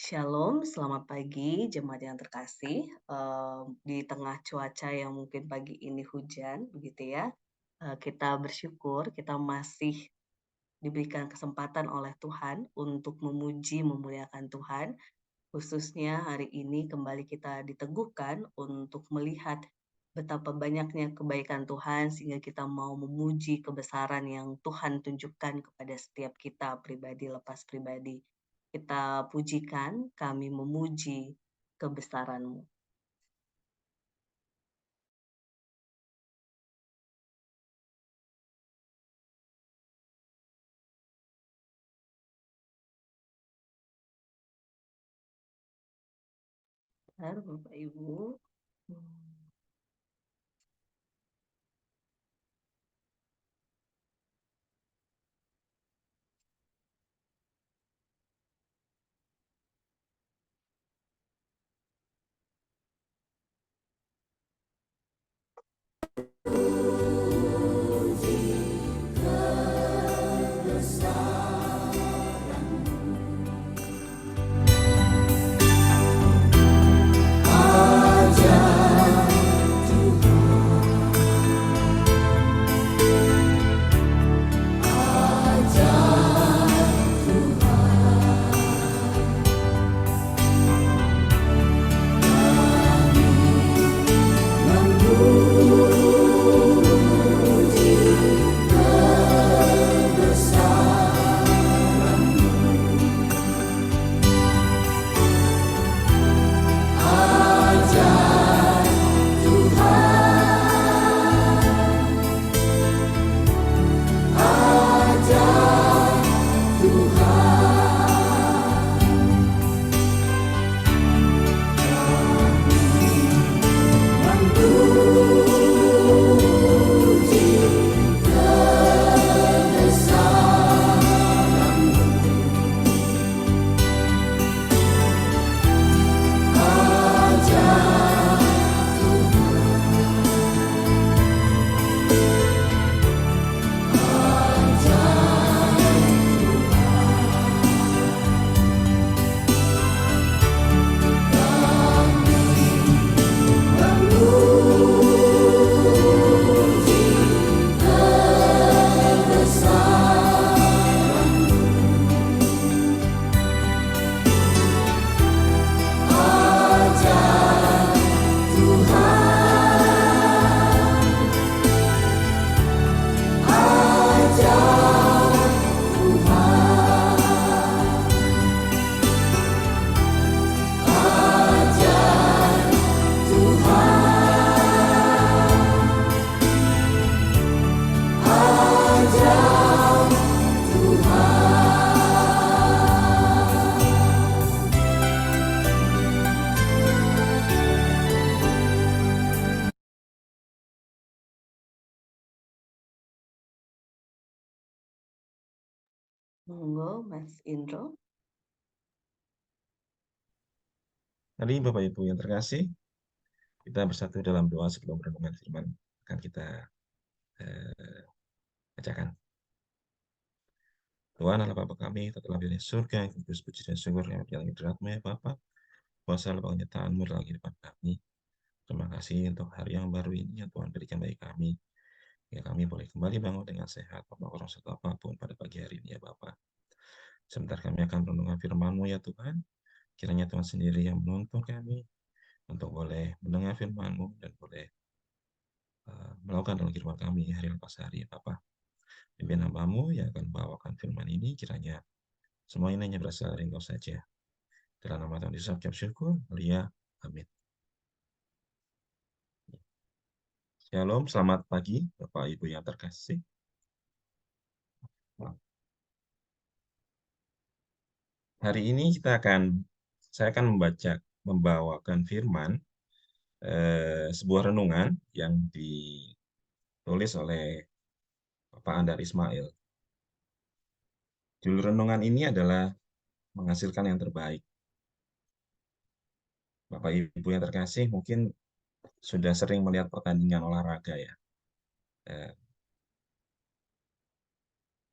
Shalom, selamat pagi jemaat yang terkasih. Di tengah cuaca yang mungkin pagi ini hujan, begitu ya. Kita bersyukur kita masih diberikan kesempatan oleh Tuhan untuk memuji, memuliakan Tuhan. Khususnya hari ini kembali kita diteguhkan untuk melihat betapa banyaknya kebaikan Tuhan sehingga kita mau memuji kebesaran yang Tuhan tunjukkan kepada setiap kita pribadi lepas pribadi. Kita pujikan, kami memuji kebesaran-Mu. Benar, Bapak Ibu. Hmm. Monggo, Mas Indro. Mari Bapak Ibu yang terkasih, kita bersatu dalam doa sebelum renungan firman akan kita bacakan. Tuhan Allah Bapa kami, telah di surga, yang kudus puji dan syukur yang di dalammu ya Bapa, kuasa lapang nyataanmu dalam kehidupan kami. Terima kasih untuk hari yang baru ini yang Tuhan berikan bagi kami. Ya kami boleh kembali bangun dengan sehat, tanpa kurang satu apapun pada pagi hari ini ya Bapa. Sebentar kami akan renungan firman-Mu ya Tuhan. Kiranya Tuhan sendiri yang menuntun kami untuk boleh mendengar firman-Mu dan boleh melakukan dalam kehidupan kami hari lepas hari ya Bapa. Pimpin hamba-Mu yang akan membawakan firman ini, kiranya semua ini hanya berasal dari Engkau saja. Dalam nama Tuhan Yesus ucap syukur, mulia, amin. Shalom, selamat pagi Bapak Ibu yang terkasih. Hari ini saya akan membawakan firman, sebuah renungan yang ditulis oleh Bapak Andar Ismail. Judul renungan ini adalah menghasilkan yang terbaik. Bapak Ibu yang terkasih mungkin sudah sering melihat pertandingan olahraga ya.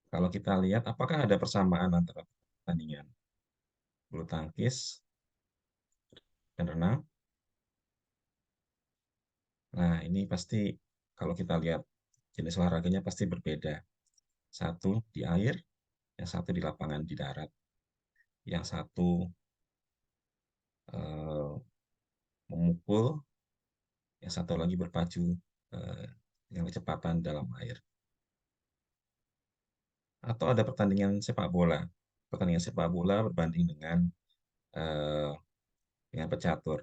Kalau kita lihat, apakah ada persamaan antara pertandingan bulu tangkis dan renang. Nah, ini pasti kalau kita lihat jenis olahraganya pasti berbeda. Satu di air, yang satu di lapangan di darat, yang satu eh, memukul, yang satu lagi berpacu eh, dengan kecepatan dalam air. Atau ada pertandingan sepak bola. Pertandingan sepak bola berbanding eh, dengan pecatur.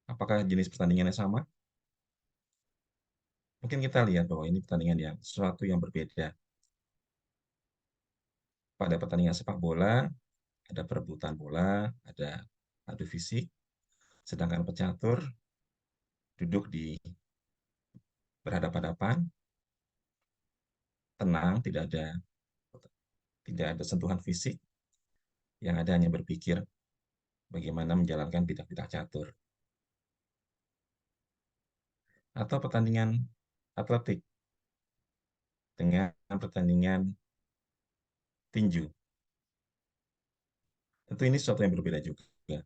Apakah jenis pertandingannya sama? Mungkin kita lihat bahwa ini pertandingan yang sesuatu yang berbeda. Pada pertandingan sepak bola, ada perebutan bola, ada adu fisik, sedangkan pecatur duduk di berhadapan-hadapan, tenang, tidak ada sentuhan fisik, yang ada hanya berpikir bagaimana menjalankan bidak-bidak catur. Atau pertandingan atletik dengan pertandingan tinju. Tentu ini sesuatu yang berbeda juga.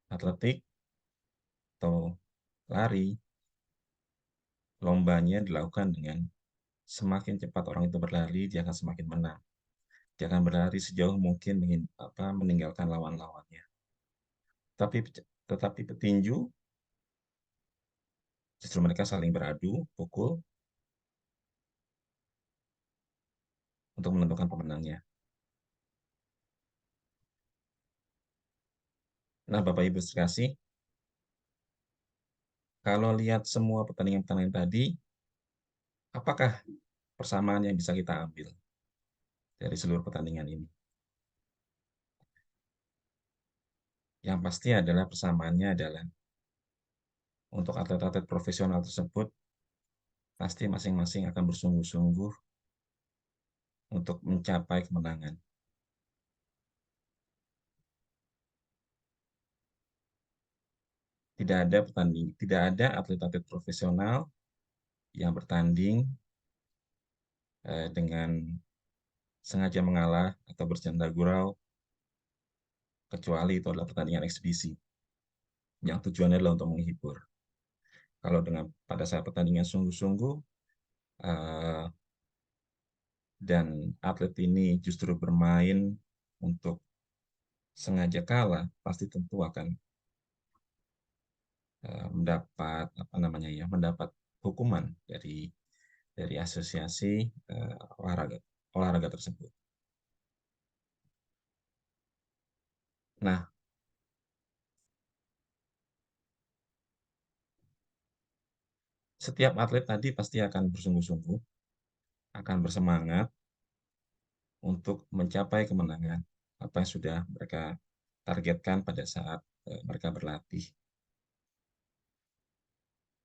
Atletik atau lari, lombanya dilakukan dengan semakin cepat orang itu berlari, dia akan semakin menang. Dia akan berlari sejauh mungkin meninggalkan lawan-lawannya. Tetapi petinju justru mereka saling beradu, pukul untuk menentukan pemenangnya. Nah, Bapak Ibu sekasih, kalau lihat semua pertandingan-pertandingan tadi, apakah persamaan yang bisa kita ambil dari seluruh pertandingan ini? Yang pasti adalah persamaannya adalah untuk atlet-atlet profesional tersebut, pasti masing-masing akan bersungguh-sungguh untuk mencapai kemenangan. Tidak ada atlet-atlet profesional yang bertanding dengan sengaja mengalah atau bercanda gurau, kecuali itu adalah pertandingan eksebisi yang tujuannya adalah untuk menghibur. Kalau pada saat pertandingan sungguh-sungguh eh, dan atlet ini justru bermain untuk sengaja kalah, pasti tentu akan mendapat hukuman dari asosiasi olahraga olahraga tersebut. Nah, setiap atlet tadi pasti akan bersungguh-sungguh, akan bersemangat untuk mencapai kemenangan apa yang sudah mereka targetkan pada saat mereka berlatih.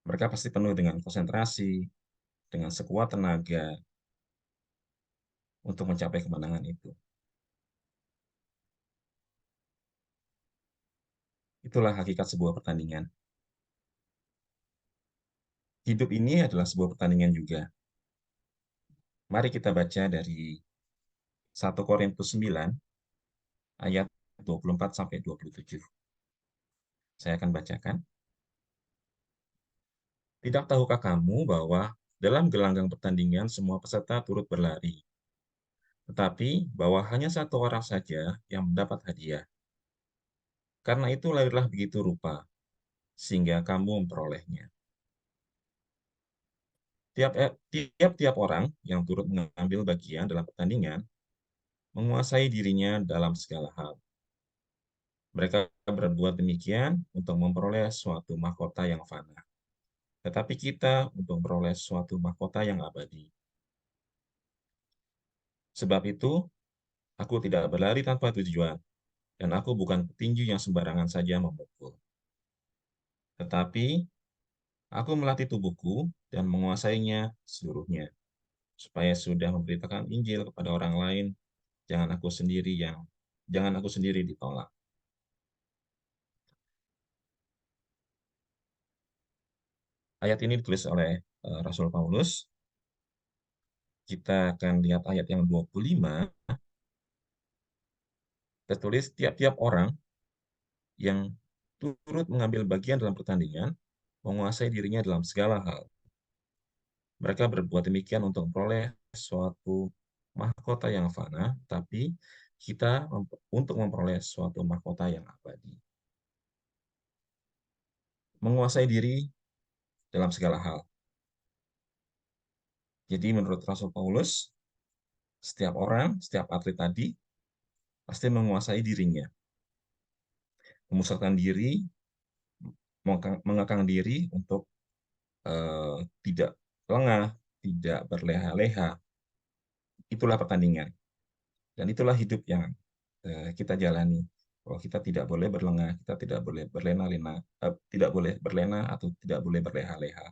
Mereka pasti penuh dengan konsentrasi, dengan sekuat tenaga untuk mencapai kemenangan itu. Itulah hakikat sebuah pertandingan. Hidup ini adalah sebuah pertandingan juga. Mari kita baca dari 1 Korintus 9 ayat 24 sampai 27. Saya akan bacakan. Tidak tahukah kamu bahwa dalam gelanggang pertandingan semua peserta turut berlari, tetapi bahwa hanya satu orang saja yang mendapat hadiah. Karena itu larilah begitu rupa, sehingga kamu memperolehnya. Tiap-tiap orang yang turut mengambil bagian dalam pertandingan menguasai dirinya dalam segala hal. Mereka berbuat demikian untuk memperoleh suatu mahkota yang fana. Tetapi kita untuk memperoleh suatu mahkota yang abadi. Sebab itu, aku tidak berlari tanpa tujuan, dan aku bukan petinju yang sembarangan saja memukul. Tetapi, aku melatih tubuhku dan menguasainya seluruhnya, supaya sudah memberitakan Injil kepada orang lain, jangan aku sendiri ditolak. Ayat ini ditulis oleh Rasul Paulus. Kita akan lihat ayat yang 25. Tertulis tiap-tiap orang yang turut mengambil bagian dalam pertandingan, menguasai dirinya dalam segala hal. Mereka berbuat demikian untuk memperoleh suatu mahkota yang fana, tapi kita untuk memperoleh suatu mahkota yang abadi. Menguasai diri dalam segala hal. Jadi menurut Rasul Paulus, setiap orang, setiap atlet tadi pasti menguasai dirinya, memusatkan diri, mengekang diri untuk tidak lengah, tidak berleha-leha. Itulah pertandingan dan itulah hidup yang kita jalani. Bahwa kita tidak boleh berlengah, kita tidak boleh berlena-lena, tidak boleh berlena atau tidak boleh berleha-leha.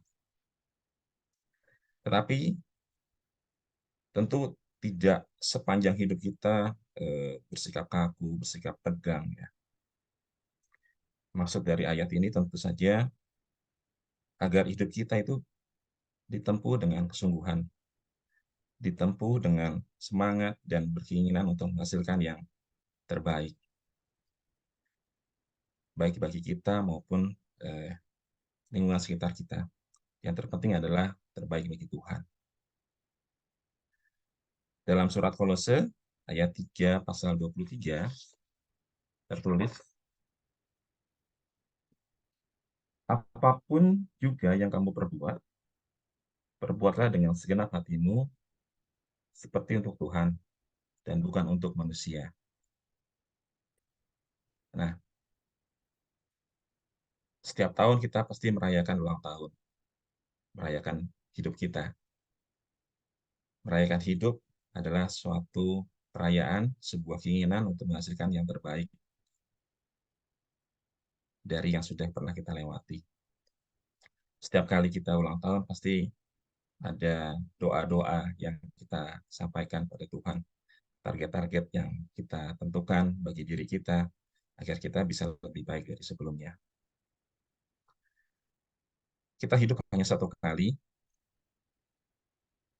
Tetapi tentu tidak sepanjang hidup kita bersikap kaku, bersikap tegang. Ya. Maksud dari ayat ini tentu saja agar hidup kita itu ditempuh dengan kesungguhan, ditempuh dengan semangat dan berkeinginan untuk menghasilkan yang terbaik, baik bagi kita maupun lingkungan sekitar kita. Yang terpenting adalah terbaik bagi Tuhan. Dalam surat Kolose ayat 3 pasal 23 tertulis, apapun juga yang kamu perbuat, perbuatlah dengan segenap hatimu seperti untuk Tuhan dan bukan untuk manusia. Nah, setiap tahun kita pasti merayakan ulang tahun, merayakan hidup kita. Merayakan hidup adalah suatu perayaan, sebuah keinginan untuk menghasilkan yang terbaik dari yang sudah pernah kita lewati. Setiap kali kita ulang tahun pasti ada doa-doa yang kita sampaikan pada Tuhan, target-target yang kita tentukan bagi diri kita agar kita bisa lebih baik dari sebelumnya. Kita hidup hanya satu kali.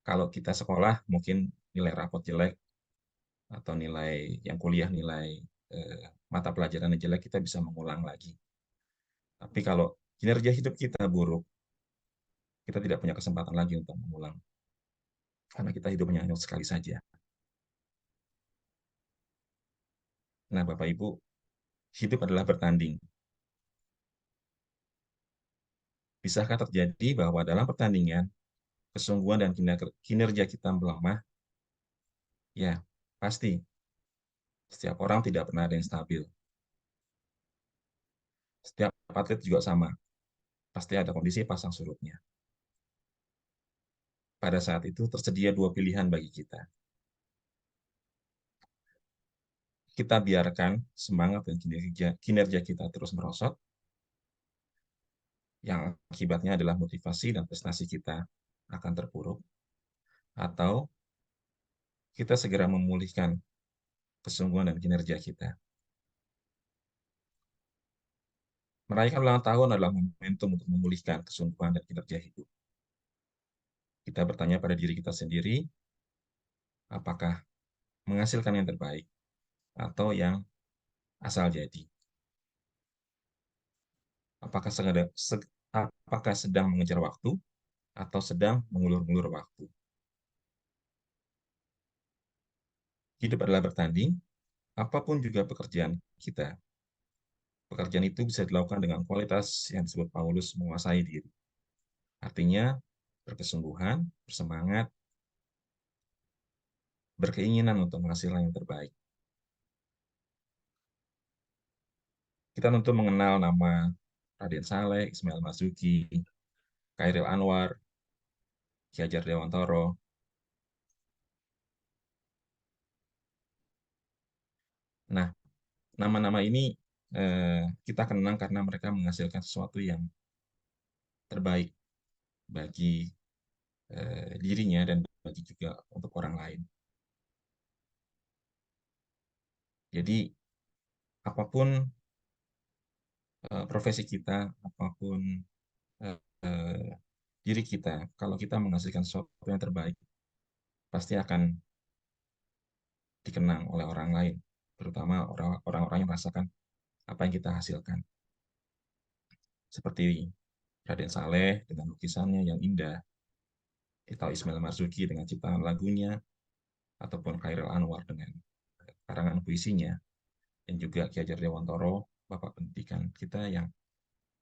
Kalau kita sekolah mungkin nilai rapot jelek atau nilai yang kuliah nilai mata pelajaran yang jelek kita bisa mengulang lagi. Tapi kalau kinerja hidup kita buruk, kita tidak punya kesempatan lagi untuk mengulang. Karena kita hidupnya hanya sekali saja. Nah, Bapak Ibu, hidup adalah bertanding. Bisakah terjadi bahwa dalam pertandingan, kesungguhan dan kinerja kita melemah? Ya, pasti. Setiap orang tidak pernah ada yang stabil. Setiap atlet juga sama. Pasti ada kondisi pasang surutnya. Pada saat itu tersedia dua pilihan bagi kita. Kita biarkan semangat dan kinerja kita terus merosot, yang akibatnya adalah motivasi dan prestasi kita akan terpuruk, atau kita segera memulihkan kesungguhan dan kinerja kita. Merayakan ulang tahun adalah momentum untuk memulihkan kesungguhan dan kinerja hidup. Kita bertanya pada diri kita sendiri, apakah menghasilkan yang terbaik atau yang asal jadi? Apakah sedang mengejar waktu atau sedang mengulur-ulur waktu? Hidup adalah bertanding, apapun juga pekerjaan kita. Pekerjaan itu bisa dilakukan dengan kualitas yang disebut Paulus menguasai diri. Artinya, berkesungguhan, bersemangat, berkeinginan untuk menghasilkan yang terbaik. Kita tentu mengenal nama Raden Saleh, Ismail Marzuki, Khairil Anwar, Ki Hajar Dewantara. Nah, nama-nama ini kita kenang karena mereka menghasilkan sesuatu yang terbaik bagi dirinya dan bagi juga untuk orang lain. Jadi, apapun profesi kita, apapun diri kita, kalau kita menghasilkan sesuatu yang terbaik, pasti akan dikenang oleh orang lain, terutama orang-orang yang merasakan apa yang kita hasilkan. seperti Raden Saleh dengan lukisannya yang indah, atau Ismail Marzuki dengan ciptaan lagunya, ataupun Khairil Anwar dengan karangan puisinya, dan juga Ki Hajar Dewantoro, Bapak Pendidikan kita yang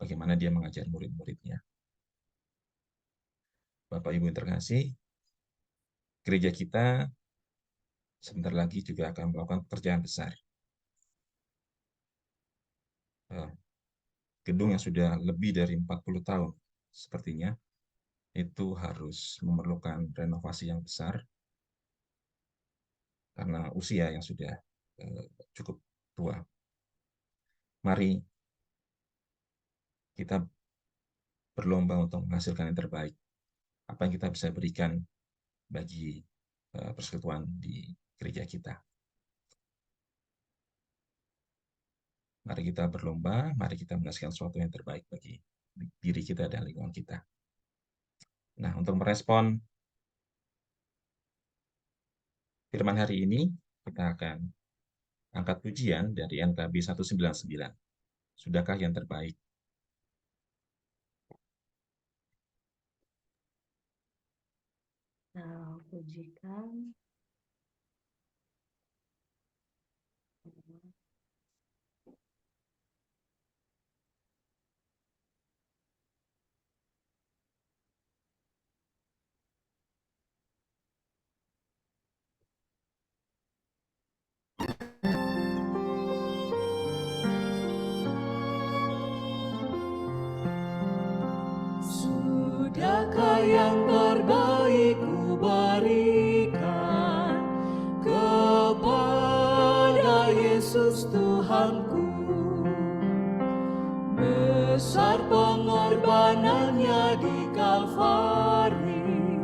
bagaimana dia mengajar murid-muridnya. Bapak Ibu yang terkasih, gereja kita sebentar lagi juga akan melakukan pekerjaan besar. Gedung yang sudah lebih dari 40 tahun sepertinya itu harus memerlukan renovasi yang besar karena usia yang sudah cukup tua. Mari kita berlomba untuk menghasilkan yang terbaik. Apa yang kita bisa berikan bagi persekutuan di gereja kita. Mari kita berlomba, mari kita menghasilkan sesuatu yang terbaik bagi diri kita dan lingkungan kita. Nah, untuk merespon firman hari ini, kita akan angkat pujian dari NKB 199. Sudahkah yang terbaik? Nah, pujikan. Sudahkah yang terbaik ku berikan kepada Yesus Tuhanku? Besar pengorbanannya di Kalvari,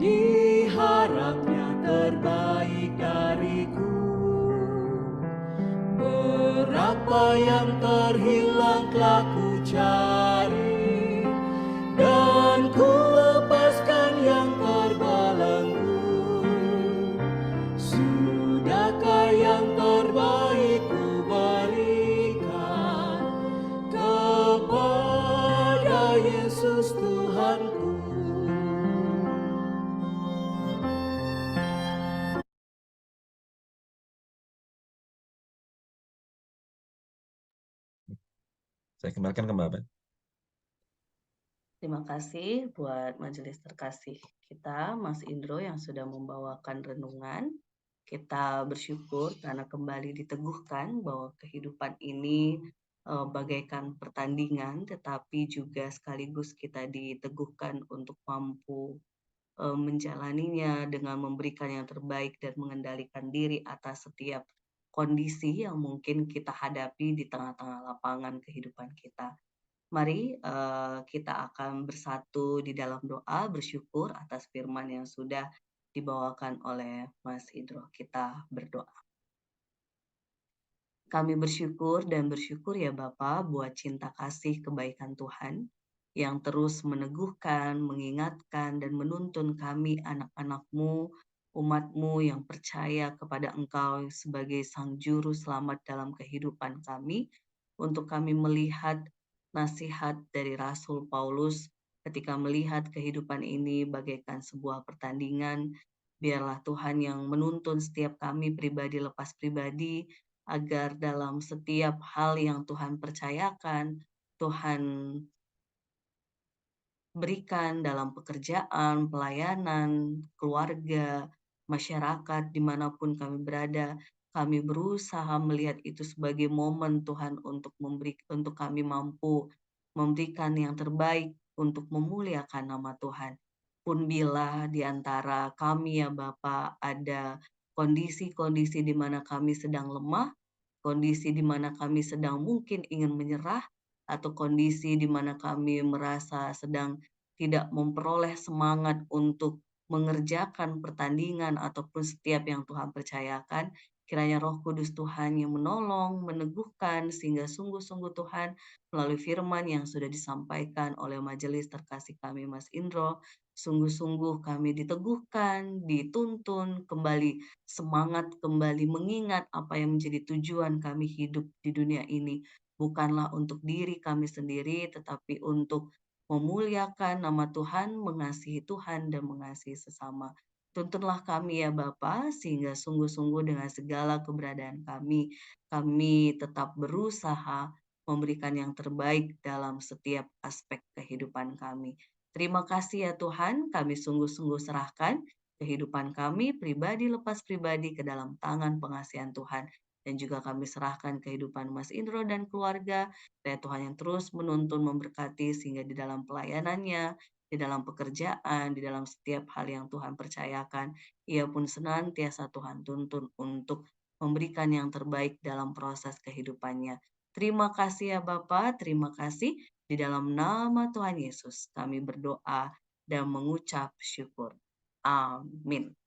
diharapnya terbaik dariku. Berapa yang terhilang telah ku cari, dan ku lepaskan yang terbelenggu. Sudahkah yang terbaik ku berikan kepada Yesus Tuhanku? Saya kembalikan ke Mbak Ben. Terima kasih buat majelis terkasih kita, Mas Indro yang sudah membawakan renungan. Kita bersyukur karena kembali diteguhkan bahwa kehidupan ini bagaikan pertandingan, tetapi juga sekaligus kita diteguhkan untuk mampu menjalaninya dengan memberikan yang terbaik dan mengendalikan diri atas setiap kondisi yang mungkin kita hadapi di tengah-tengah lapangan kehidupan kita. Mari kita akan bersatu di dalam doa bersyukur atas firman yang sudah dibawakan oleh Mas Indro. Kita berdoa. Kami bersyukur dan bersyukur ya Bapa buat cinta kasih kebaikan Tuhan yang terus meneguhkan, mengingatkan, dan menuntun kami anak-anak-Mu, umat-Mu yang percaya kepada Engkau sebagai Sang Juru Selamat dalam kehidupan kami, untuk kami melihat nasihat dari Rasul Paulus ketika melihat kehidupan ini bagaikan sebuah pertandingan. Biarlah Tuhan yang menuntun setiap kami pribadi lepas pribadi, agar dalam setiap hal yang Tuhan percayakan, Tuhan berikan dalam pekerjaan, pelayanan, keluarga, masyarakat, dimanapun kami berada, kami berusaha melihat itu sebagai momen Tuhan untuk kami mampu memberikan yang terbaik untuk memuliakan nama Tuhan. Pun bila di antara kami ya Bapak ada kondisi-kondisi di mana kami sedang lemah, kondisi di mana kami sedang mungkin ingin menyerah, atau kondisi di mana kami merasa sedang tidak memperoleh semangat untuk mengerjakan pertandingan ataupun setiap yang Tuhan percayakan, kiranya Roh Kudus Tuhan yang menolong, meneguhkan, sehingga sungguh-sungguh Tuhan melalui firman yang sudah disampaikan oleh majelis terkasih kami Mas Indro, Sungguh-sungguh kami diteguhkan, dituntun, kembali semangat, kembali mengingat apa yang menjadi tujuan kami hidup di dunia ini. Bukanlah untuk diri kami sendiri, tetapi untuk memuliakan nama Tuhan, mengasihi Tuhan, dan mengasihi sesama. Tuntunlah kami ya Bapa, sehingga sungguh-sungguh dengan segala keberadaan kami tetap berusaha memberikan yang terbaik dalam setiap aspek kehidupan kami. Terima kasih ya Tuhan, kami sungguh-sungguh serahkan kehidupan kami pribadi lepas pribadi ke dalam tangan pengasihan Tuhan. Dan juga kami serahkan kehidupan Mas Indro dan keluarga, dan Tuhan yang terus menuntun memberkati sehingga di dalam pelayanannya, di dalam pekerjaan, di dalam setiap hal yang Tuhan percayakan, ia pun senantiasa Tuhan tuntun untuk memberikan yang terbaik dalam proses kehidupannya. Terima kasih ya Bapak, terima kasih. Di dalam nama Tuhan Yesus kami berdoa dan mengucap syukur. Amin.